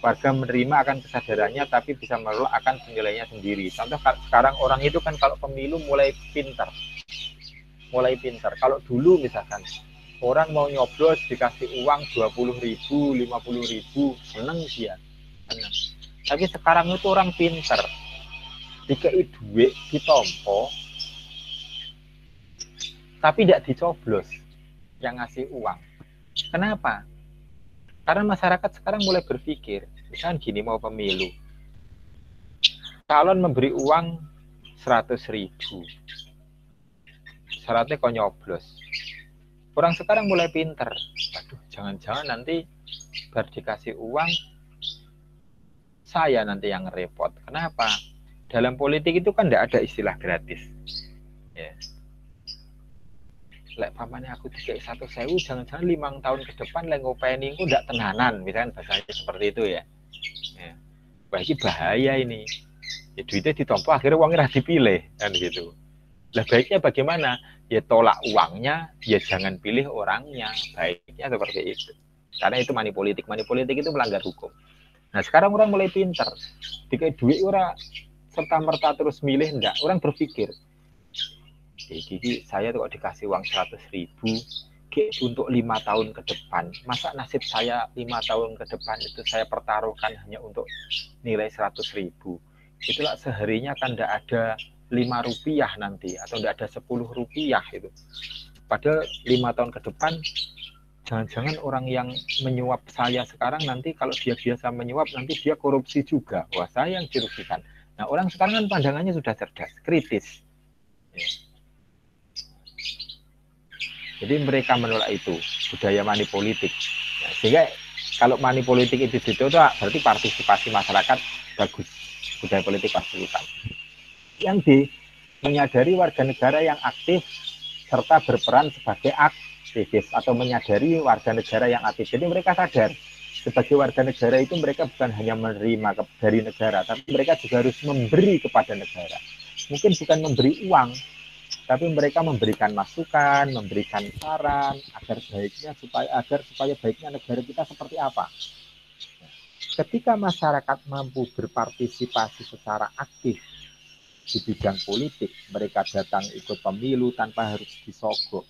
Warga menerima akan kesadarannya tapi bisa menolak akan penilaiannya sendiri. Contoh sekarang orang itu kan kalau pemilu mulai pintar. Kalau dulu misalkan orang mau nyoblos dikasih uang 20.000, 50.000, seneng dia. Seneng. Tapi sekarang itu orang pintar. Dikei duit ditompo tapi tidak dicoblos yang ngasih uang. Kenapa? Karena masyarakat sekarang mulai berpikir, misalnya gini, mau pemilu, calon memberi uang 100.000, syaratnya kok nyoblos. Orang sekarang mulai pinter, aduh jangan-jangan nanti baru dikasih uang, saya nanti yang repot. Kenapa? Dalam politik itu kan tidak ada istilah gratis. Ya. Lek pamannya aku 31.000, jangan-jangan 5 tahun ke depan lek ngopeni ku ndak tenanan, misalkan bahasanya seperti itu ya. Wah, ini bahaya ini. Ya, duitnya ditompo akhirnya uangnya dipilih kan gitu. Lah baiknya bagaimana? Ya tolak uangnya, ya jangan pilih orangnya. Baiknya seperti itu. Karena itu money politik. Money politik itu melanggar hukum. Nah, sekarang orang mulai pinter. Dikai duit orang serta merta terus milih enggak. Orang berpikir, Gigi, saya tuh dikasih uang 100.000 untuk 5 tahun ke depan. Masa nasib saya 5 tahun ke depan itu saya pertaruhkan hanya untuk nilai 100.000. Itulah seharinya kan tidak ada 5 rupiah nanti, atau tidak ada 10 rupiah itu. Padahal 5 tahun ke depan, jangan-jangan orang yang menyuap saya sekarang nanti kalau dia biasa menyuap, nanti dia korupsi juga. Wah, saya yang dirugikan. Nah, orang sekarang kan pandangannya sudah cerdas, kritis. Ya. Jadi mereka menolak itu, budaya money politik. Nah, sehingga kalau money politik itu ditolak, berarti partisipasi masyarakat bagus, budaya politik partisipan. Yang D, menyadari warga negara yang aktif serta berperan sebagai aktivis, atau menyadari warga negara yang aktif. Jadi mereka sadar sebagai warga negara itu mereka bukan hanya menerima dari negara, tapi mereka juga harus memberi kepada negara. Mungkin bukan memberi uang, tapi mereka memberikan masukan, memberikan saran agar supaya baiknya negara kita seperti apa. Ketika masyarakat mampu berpartisipasi secara aktif di bidang politik, mereka datang ikut pemilu tanpa harus disogok.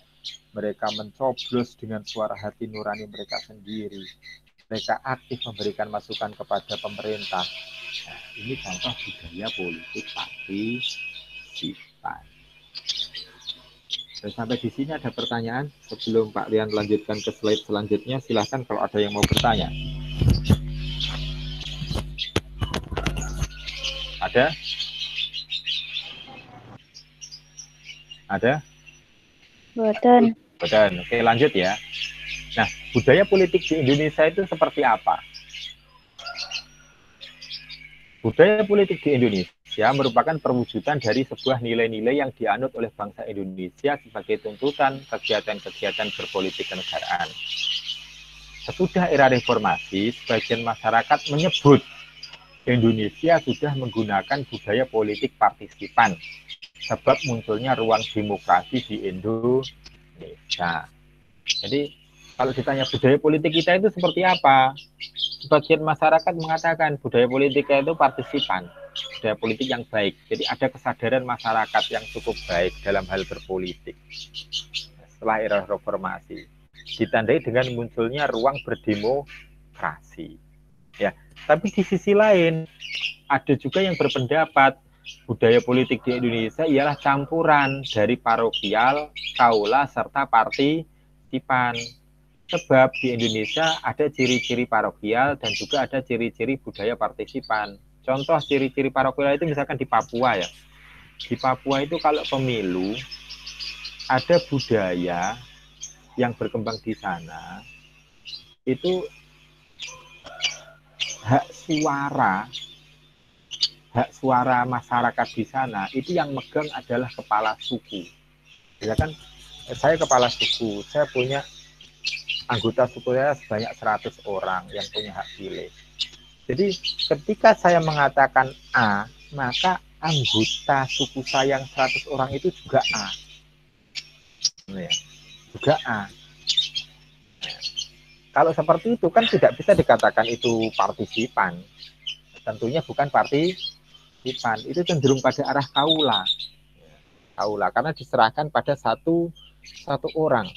Mereka mencoblos dengan suara hati nurani mereka sendiri. Mereka aktif memberikan masukan kepada pemerintah. Nah, ini contoh budaya politik partisipan. Dan sampai di sini ada pertanyaan sebelum Pak Rian melanjutkan ke slide selanjutnya. Silahkan kalau ada yang mau bertanya. Ada? Ada? Boten. Oke, lanjut ya. Nah, budaya politik di Indonesia itu seperti apa? Budaya politik di Indonesia merupakan perwujudan dari sebuah nilai-nilai yang dianut oleh bangsa Indonesia sebagai tuntutan kegiatan-kegiatan berpolitik kenegaraan. Sesudah era reformasi, sebagian masyarakat menyebut Indonesia sudah menggunakan budaya politik partisipan sebab munculnya ruang demokrasi di Indonesia. Jadi kalau ditanya budaya politik kita itu seperti apa, sebagian masyarakat mengatakan budaya politik kita itu partisipan, budaya politik yang baik. Jadi ada kesadaran masyarakat yang cukup baik dalam hal berpolitik setelah era reformasi, ditandai dengan munculnya ruang berdemokrasi. Ya, tapi di sisi lain ada juga yang berpendapat budaya politik di Indonesia ialah campuran dari parokial, kaula, serta partisipan. Sebab di Indonesia ada ciri-ciri parokial dan juga ada ciri-ciri budaya partisipan. Contoh ciri-ciri parokial itu misalkan di Papua ya. Di Papua itu kalau pemilu ada budaya yang berkembang di sana itu hak suara masyarakat di sana itu yang megang adalah kepala suku. Ya kan, saya kepala suku, saya punya anggota suku saya sebanyak 100 orang yang punya hak pilih. Jadi ketika saya mengatakan A, maka anggota suku saya yang 100 orang itu juga A. Ya, juga A. Nah, kalau seperti itu kan tidak bisa dikatakan itu partisipan. Tentunya bukan partisipan, itu cenderung pada arah kaula. Kaula karena diserahkan pada satu orang.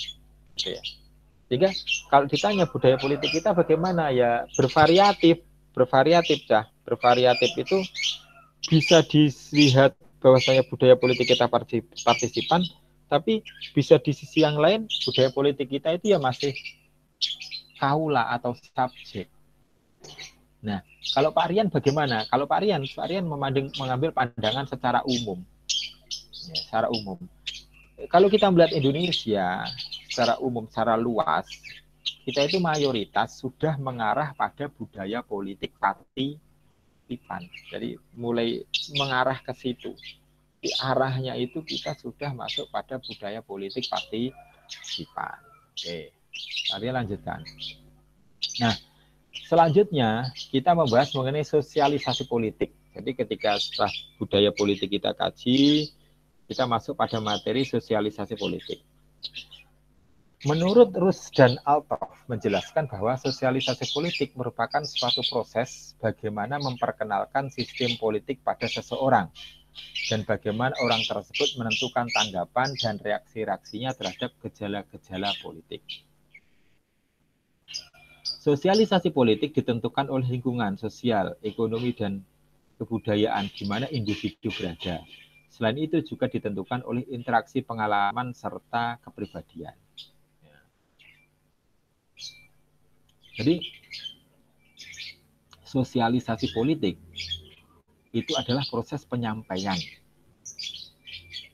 Ya. Sehingga kalau ditanya budaya politik kita bagaimana ya, bervariatif itu bisa dilihat bahwasanya budaya politik kita partisipan, tapi bisa di sisi yang lain budaya politik kita itu ya masih kaula atau subjek. Nah, kalau Pak Rian bagaimana? Kalau Pak Rian mengambil pandangan secara umum. Ya, secara umum. Kalau kita melihat Indonesia secara umum, secara luas, kita itu mayoritas sudah mengarah pada budaya politik partisipan. Jadi mulai mengarah ke situ. Di arahnya itu kita sudah masuk pada budaya politik partisipan. Oke, mari lanjutkan. Nah, selanjutnya kita membahas mengenai sosialisasi politik. Jadi ketika setelah budaya politik kita kaji, kita masuk pada materi sosialisasi politik. Menurut Rus dan Althoff menjelaskan bahwa sosialisasi politik merupakan suatu proses bagaimana memperkenalkan sistem politik pada seseorang dan bagaimana orang tersebut menentukan tanggapan dan reaksi-reaksinya terhadap gejala-gejala politik. Sosialisasi politik ditentukan oleh lingkungan sosial, ekonomi, dan kebudayaan di mana individu berada. Selain itu juga ditentukan oleh interaksi pengalaman serta kepribadian. Jadi sosialisasi politik itu adalah proses penyampaian,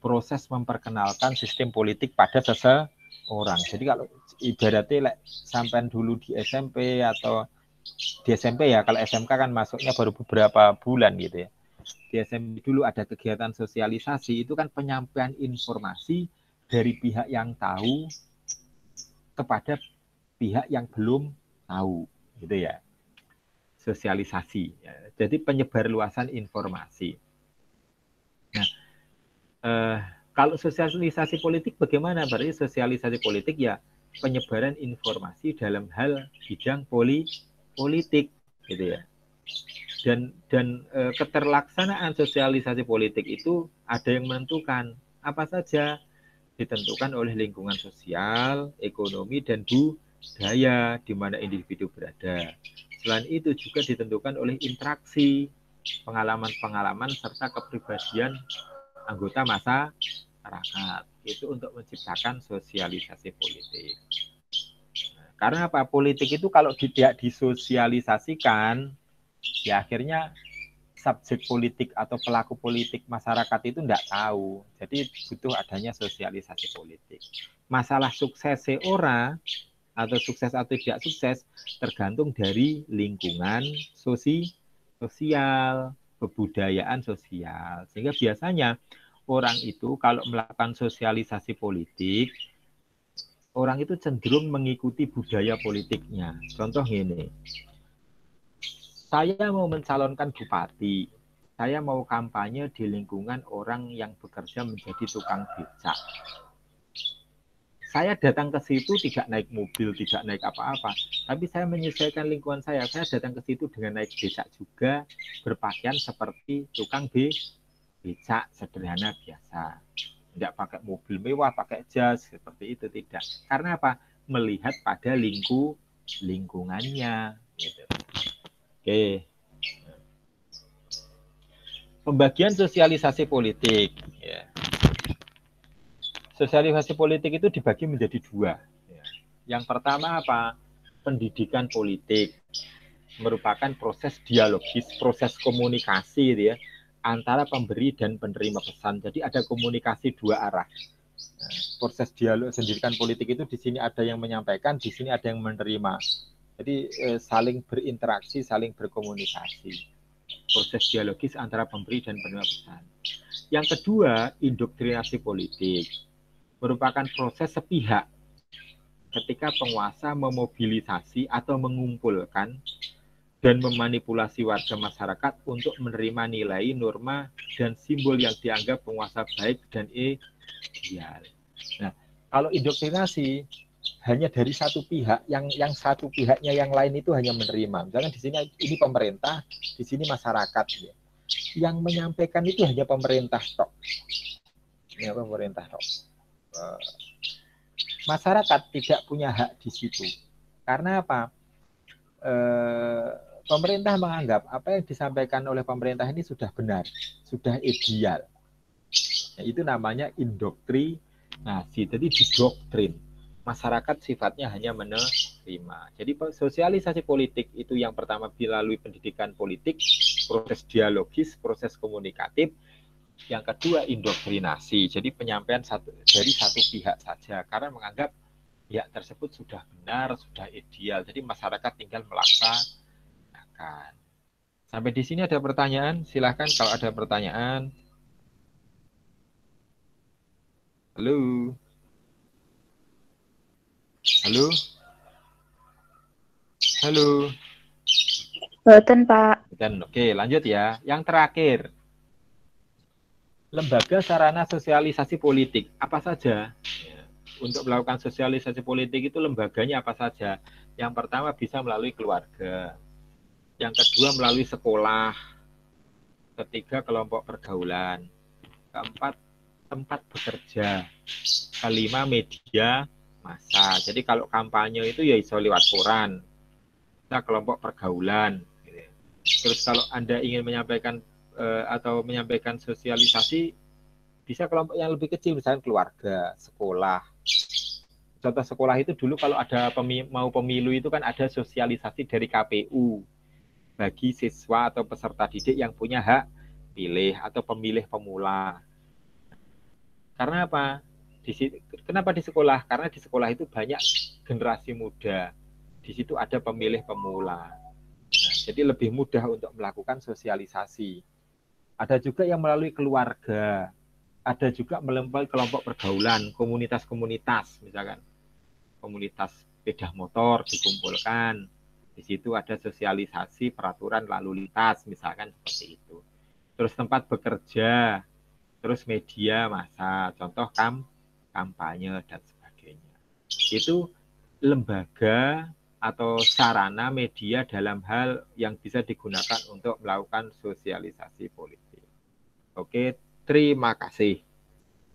proses memperkenalkan sistem politik pada seseorang. Jadi kalau ibaratnya sampai dulu di SMP atau di SMP ya, kalau SMK kan masuknya baru beberapa bulan gitu ya. Di SMP dulu ada kegiatan sosialisasi, itu kan penyampaian informasi dari pihak yang tahu kepada pihak yang belum tahu, gitu ya. Sosialisasi. Ya. Jadi penyebarluasan informasi. Nah, kalau sosialisasi politik bagaimana? Berarti sosialisasi politik ya penyebaran informasi dalam hal bidang politik, gitu ya. Dan keterlaksanaan sosialisasi politik itu ada yang menentukan apa saja, ditentukan oleh lingkungan sosial, ekonomi, dan budaya di mana individu berada. Selain itu juga ditentukan oleh interaksi, pengalaman-pengalaman, serta kepribadian anggota masyarakat. Itu untuk menciptakan sosialisasi politik. Nah, karena apa? Politik itu kalau tidak disosialisasikan, ya akhirnya subjek politik atau pelaku politik masyarakat itu tidak tahu. Jadi butuh adanya sosialisasi politik. Masalah sukses seorang atau sukses atau tidak sukses tergantung dari lingkungan sosial, kebudayaan sosial. Sehingga biasanya orang itu kalau melakukan sosialisasi politik, orang itu cenderung mengikuti budaya politiknya. Contoh ini, Saya mau mencalonkan bupati, saya mau kampanye di lingkungan orang yang bekerja menjadi tukang becak. Saya datang ke situ tidak naik mobil, tidak naik apa-apa, tapi saya menyesuaikan lingkungan saya. Saya datang ke situ dengan naik becak juga, berpakaian seperti tukang becak sederhana biasa. Tidak pakai mobil mewah, pakai jas, seperti itu tidak. Karena apa? Melihat pada lingkungannya. Gitu. Oke. Pembagian sosialisasi politik. Ya. Sosialisasi politik itu dibagi menjadi dua. Yang pertama apa? Pendidikan politik. Merupakan proses dialogis, proses komunikasi gitu ya, antara pemberi dan penerima pesan. Jadi ada komunikasi dua arah. Proses dialog pendidikan politik itu di sini ada yang menyampaikan, di sini ada yang menerima. Jadi saling berinteraksi, saling berkomunikasi. Proses dialogis antara pemberi dan penerima pesan. Yang kedua, indoktrinasi politik. Merupakan proses sepihak ketika penguasa memobilisasi atau mengumpulkan dan memanipulasi warga masyarakat untuk menerima nilai, norma, dan simbol yang dianggap penguasa baik dan ideal. Nah, kalau indoktrinasi hanya dari satu pihak, yang satu pihaknya yang lain itu hanya menerima. Misalnya di sini ini pemerintah, di sini masyarakat. Yang menyampaikan itu hanya pemerintah tok. Ya, pemerintah tok. Masyarakat tidak punya hak di situ. Karena apa? Pemerintah menganggap apa yang disampaikan oleh pemerintah ini sudah benar, sudah ideal. Ya, itu namanya indoktrinasi. Jadi didoktrin. Masyarakat sifatnya hanya menerima. Jadi sosialisasi politik itu yang pertama melalui pendidikan politik, proses dialogis, proses komunikatif. Yang kedua indoktrinasi, jadi penyampaian dari satu pihak saja, karena menganggap pihak tersebut sudah benar, sudah ideal, jadi masyarakat tinggal melaksanakan. Sampai di sini ada pertanyaan? Silahkan kalau ada pertanyaan. Halo? Halo? Halo? Boten, Pak. Dan oke, lanjut ya. Yang terakhir. Lembaga sarana sosialisasi politik apa saja? Untuk melakukan sosialisasi politik itu lembaganya apa saja? Yang pertama bisa melalui keluarga. Yang kedua melalui sekolah. Ketiga kelompok pergaulan. Keempat tempat bekerja. Kelima media massa. Jadi kalau kampanye itu ya iso lewat koran. Kita kelompok pergaulan. Terus kalau Anda ingin menyampaikan atau menyampaikan sosialisasi bisa kelompok yang lebih kecil, misalnya keluarga, sekolah. Contoh sekolah itu dulu kalau ada mau pemilu itu kan ada sosialisasi dari KPU bagi siswa atau peserta didik yang punya hak pilih atau pemilih pemula. Karena apa? Kenapa di sekolah? Karena di sekolah itu banyak generasi muda. Di situ ada pemilih pemula. Nah, jadi lebih mudah untuk melakukan sosialisasi. Ada juga yang melalui keluarga, ada juga melalui kelompok pergaulan, komunitas-komunitas, misalkan komunitas sepeda motor dikumpulkan, di situ ada sosialisasi peraturan lalu lintas, misalkan seperti itu. Terus tempat bekerja, terus media massa, contoh kampanye dan sebagainya. Itu lembaga atau sarana media dalam hal yang bisa digunakan untuk melakukan sosialisasi politik. Oke, terima kasih.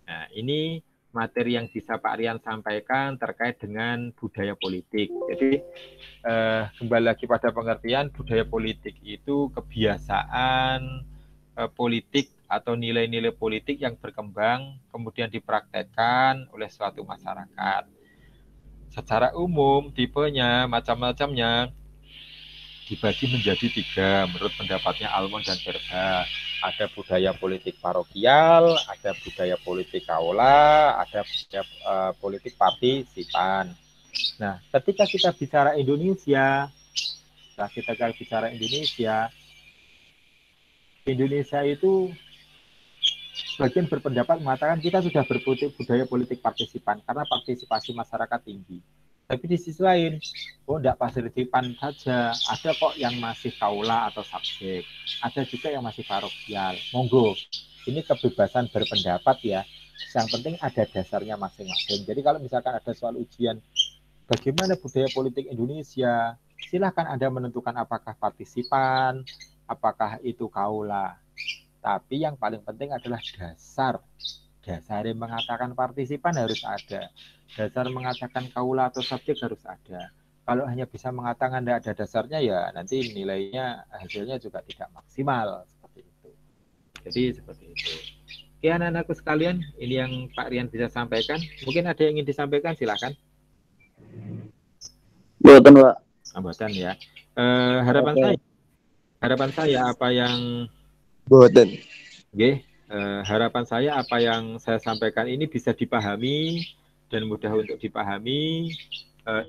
Nah, ini materi yang bisa Pak Rian sampaikan terkait dengan budaya politik. Jadi, kembali lagi pada pengertian budaya politik itu kebiasaan politik atau nilai-nilai politik yang berkembang kemudian dipraktekkan oleh suatu masyarakat. Secara umum, tipenya, macam-macamnya dibagi menjadi 3 menurut pendapatnya Almond dan Verba. Ada budaya politik parokial, ada budaya politik kaula, ada budaya politik partisipan. Nah, ketika kita bicara Indonesia, Indonesia itu sebagian berpendapat mengatakan kita sudah budaya politik partisipan karena partisipasi masyarakat tinggi. Tapi di sisi lain, oh enggak partisipan saja, ada kok yang masih kaula atau subjek, ada juga yang masih parokial. Monggo, ini kebebasan berpendapat ya. Yang penting ada dasarnya masing-masing. Jadi kalau misalkan ada soal ujian, bagaimana budaya politik Indonesia, silahkan Anda menentukan apakah partisipan, apakah itu kaula. Tapi yang paling penting adalah dasar. Dasar yang mengatakan partisipan harus ada. Dasar mengatakan kaula atau subjek harus ada. Kalau hanya bisa mengatakan tidak ada dasarnya, ya nanti nilainya, hasilnya juga tidak maksimal. Seperti itu. Jadi seperti itu. Oke, anak-anakku sekalian, ini yang Pak Rian bisa sampaikan. Mungkin ada yang ingin disampaikan, silakan. Boten, Pak. Hambatan ya. Harapan saya apa yang Boten. harapan saya apa yang saya sampaikan ini bisa dipahami dan mudah untuk dipahami.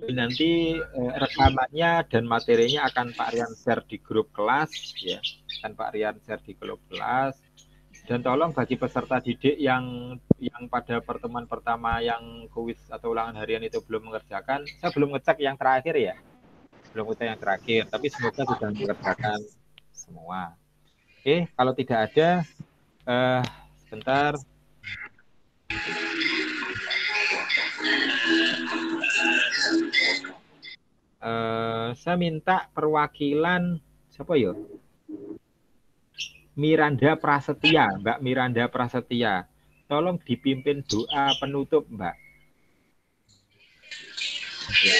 Nanti rekamannya dan materinya akan Pak Rian share di grup kelas ya. Akan Pak Rian share di grup kelas. Dan tolong bagi peserta didik yang pada pertemuan pertama yang kuis atau ulangan harian itu belum mengerjakan, saya belum ngecek yang terakhir ya. Belum ngecek yang terakhir, tapi semoga sudah mengerjakan semua. Oke, kalau tidak ada sebentar. Saya minta perwakilan siapa ya? Miranda Prasetya, Mbak Miranda Prasetya. Tolong dipimpin doa penutup, Mbak. Ya.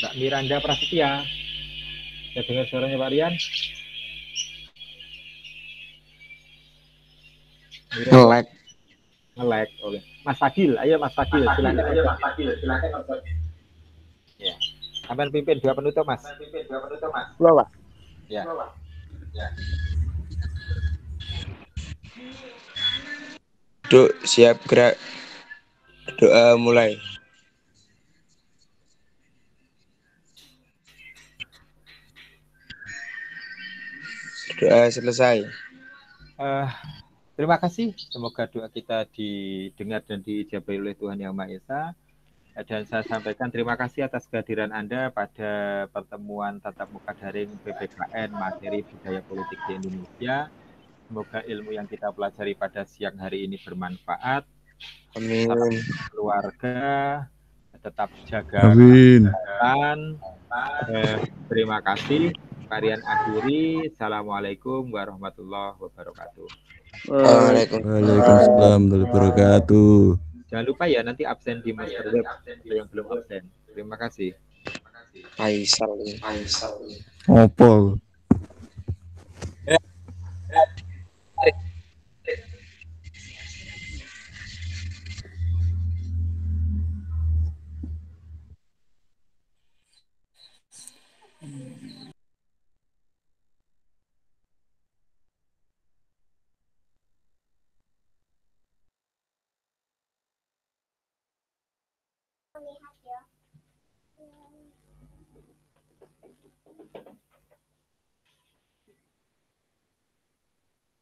Mbak Miranda Prasetya. Saya dengar suaranya Pak Rian. Ngelek. Ngelek. Oke. Mas Fadil, ayo Mas Fadil, silakan. Ayo Mas Fadil, silakan. Ya. Sampai pimpin doa penutup, Mas. Loh, Pak. Ya. Ya. Duk, siap gerak. Doa mulai. Doa selesai. Terima kasih. Semoga doa kita didengar dan diijabahi oleh Tuhan Yang Maha Esa. Dan saya sampaikan terima kasih atas kehadiran Anda pada pertemuan tatap muka daring PPKN materi budaya politik di Indonesia. Semoga ilmu yang kita pelajari pada siang hari ini bermanfaat. Amin. Salam keluarga, tetap jaga kesehatan. Terima kasih. Kalian akhiri. Assalamualaikum warahmatullahi wabarakatuh. Waalaikumsalam warahmatullahi wabarakatuh. Jangan lupa ya nanti absen di master web yang belum absen. Terima kasih. Faisal. Opo. Lihat ya.